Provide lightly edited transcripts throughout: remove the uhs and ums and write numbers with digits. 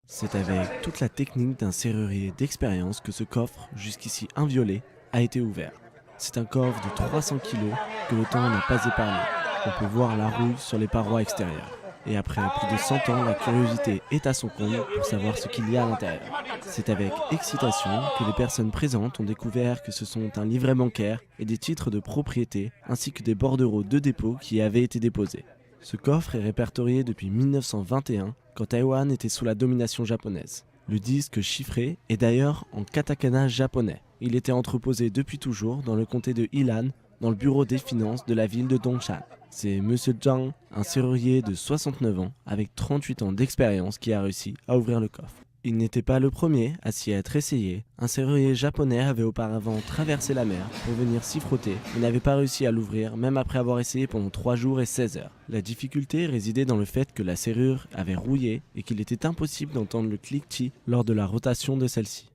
C'est avec toute la technique d'un serrurier d'expérience que ce coffre, jusqu'ici inviolé, a été ouvert. C'est un coffre de 300 kilos que le temps n'a pas épargné. On peut voir la rouille sur les parois extérieures. Et après plus de 100 ans, la curiosité est à son comble pour savoir ce qu'il y a à l'intérieur. C'est avec excitation que les personnes présentes ont découvert que ce sont un livret bancaire et des titres de propriété, ainsi que des bordereaux de dépôt qui y avaient été déposés. Ce coffre est répertorié depuis 1921, quand Taïwan était sous la domination japonaise. Le disque chiffré est d'ailleurs en katakana japonais. Il était entreposé depuis toujours dans le comté de Ilan, dans le bureau des finances de la ville de Dongshan. C'est Monsieur Zhang, un serrurier de 69 ans, avec 38 ans d'expérience, qui a réussi à ouvrir le coffre. Il n'était pas le premier à s'y être essayé. Un serrurier japonais avait auparavant traversé la mer pour venir s'y frotter, mais n'avait pas réussi à l'ouvrir, même après avoir essayé pendant 3 jours et 16 heures. La difficulté résidait dans le fait que la serrure avait rouillé et qu'il était impossible d'entendre le cliquetis lors de la rotation de celle-ci.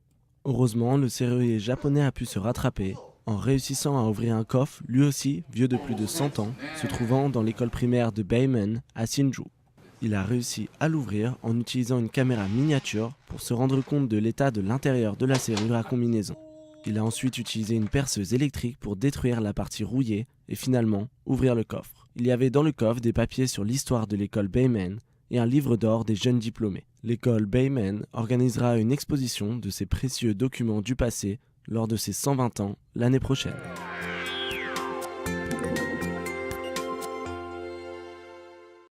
Heureusement, le serrurier japonais a pu se rattraper en réussissant à ouvrir un coffre, lui aussi vieux de plus de 100 ans, se trouvant dans l'école primaire de Beimen à Sinju. Il a réussi à l'ouvrir en utilisant une caméra miniature pour se rendre compte de l'état de l'intérieur de la serrure à combinaison. Il a ensuite utilisé une perceuse électrique pour détruire la partie rouillée et finalement ouvrir le coffre. Il y avait dans le coffre des papiers sur l'histoire de l'école Beimen et un livre d'or des jeunes diplômés. L'école Beimen organisera une exposition de ces précieux documents du passé lors de ses 120 ans l'année prochaine.